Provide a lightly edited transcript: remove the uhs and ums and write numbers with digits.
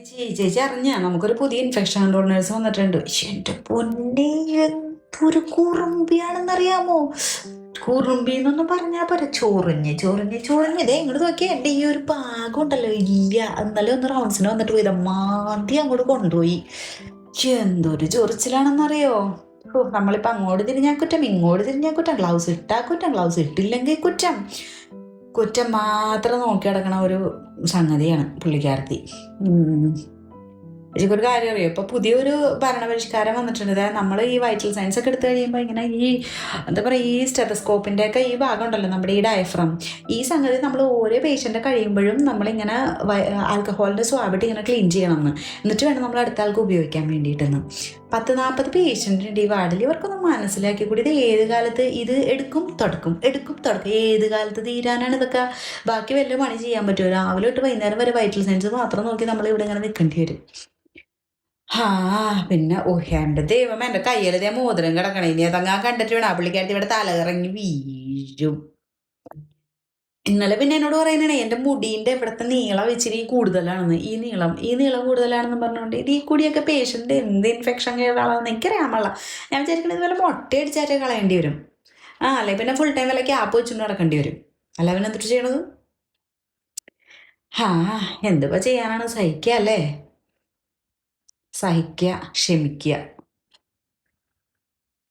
ചേച്ചി അറിഞ്ഞ നമുക്കൊരു പുതിയ ഇൻഫെക്ഷൻ കൺട്രോൾ നേഴ്സ് വന്നിട്ടുണ്ട്. എന്റെ പൊന്നെ, എന്തൊരു കുറുമ്പിയാണെന്നറിയാമോ? കുറുമ്പി എന്നൊന്നും പറഞ്ഞാ പോരാ, ചൊറിഞ്ഞ് ചൊറിഞ്ഞ് ചൊറിഞ്ഞ്. ഇതേ ഇങ്ങോട്ട് നോക്കിയാ എന്റെ ഈ ഒരു പാകം ഉണ്ടല്ലോ, ഇല്ല എന്നാലും ഒന്ന് റൗണ്ട്സിന് വന്നിട്ട് പോയതാ, മാന്തി അങ്ങോട്ട് കൊണ്ടുപോയി. എന്തൊരു ചൊറിച്ചിലാണെന്നറിയോ? നമ്മളിപ്പോ അങ്ങോട്ട് തിരിഞ്ഞാൽ കുറ്റം, ഇങ്ങോട്ട് തിരിഞ്ഞാൽ കുറ്റം, ഗ്ലൗസ് ഇട്ടാ കുറ്റം, ഗ്ലൗസ് ഇട്ടില്ലെങ്കിൽ കുറ്റം. കുറ്റം മാത്രം നോക്കി കിടക്കണ ഒരു സംഗതിയാണ് പുള്ളിക്കാരത്തി. എനിക്കൊരു കാര്യം അറിയാം, ഇപ്പൊ പുതിയൊരു ഭരണപരിഷ്കാരം വന്നിട്ടുണ്ട്. അതായത് നമ്മൾ ഈ വൈറ്റൽ സയൻസ് ഒക്കെ എടുത്തു കഴിയുമ്പോൾ ഇങ്ങനെ ഈ എന്താ പറയുക, ഈ സ്റ്റെതസ്കോപ്പിന്റെ ഒക്കെ ഈ ഭാഗം ഉണ്ടല്ലോ, നമ്മുടെ ഈ ഡയഫ്രം, ഈ സംഗതി നമ്മൾ ഓരോ പേഷ്യന്റ് കഴിയുമ്പോഴും നമ്മളിങ്ങനെ ആൽക്കഹോളിന്റെ സ്വാബിട്ട് ഇങ്ങനെ ക്ലീൻ ചെയ്യണമെന്ന്, എന്നിട്ട് വേണം നമ്മൾ അടുത്ത ആൾക്ക് ഉപയോഗിക്കാൻ വേണ്ടിയിട്ടെന്ന്. 40-40 പേഷ്യൻ്റ് ഈ വാർഡിൽ. ഇവർക്കൊന്നും മനസ്സിലാക്കി കൂടി ഇത് ഏത് കാലത്ത് ഇത് എടുക്കും തുടക്കും ഏത് കാലത്ത് തീരാനാണ് ഇതൊക്കെ? ബാക്കി വല്ല പണി ചെയ്യാൻ പറ്റുമോ? രാവിലെ തൊട്ട് വൈകുന്നേരം വരെ വൈറ്റൽ സയൻസ് മാത്രം നോക്കി നമ്മൾ ഇവിടെ ഇങ്ങനെ നിൽക്കേണ്ടി വരും. പിന്നെ എൻ്റെ ദൈവം, എൻ്റെ കയ്യിലതേ മോതിരം കിടക്കണേ. ഇനി അതങ്ങാ കണ്ടിട്ട് വേണം ആ പുള്ളിക്കാരത്തി ഇവിടെ തലകറങ്ങി വീഴും. ഇന്നലെ പിന്നെ എന്നോട് പറയുന്നേ എൻ്റെ മുടീൻ്റെ ഇവിടുത്തെ നീളം ഇച്ചിരി കൂടുതലാണെന്ന്. ഈ നീളം കൂടുതലാണെന്ന് പറഞ്ഞുകൊണ്ട് ഈ കൂടിയൊക്കെ പേഷ്യൻ്റ് എന്ത് ഇൻഫെക്ഷൻ കേടാണെന്ന് എനിക്കറിയാമല്ല. ഞാൻ വിചാരിക്കണത് ഇതുപോലെ മുട്ടയടിച്ചാറ്റേ കളയേണ്ടി വരും. അല്ലെ പിന്നെ ഫുൾ ടൈം വല്ല ക്യാപ്പ് വെച്ചുകൊണ്ട് നടക്കേണ്ടി വരും. അല്ല പിന്നെ എന്തിട്ട് ചെയ്യണത്? എന്തിപ്പോ ചെയ്യാനാണ്? സഹിക്കുക അല്ലേ, സഹിക്കുക, ക്ഷമിക്കുക.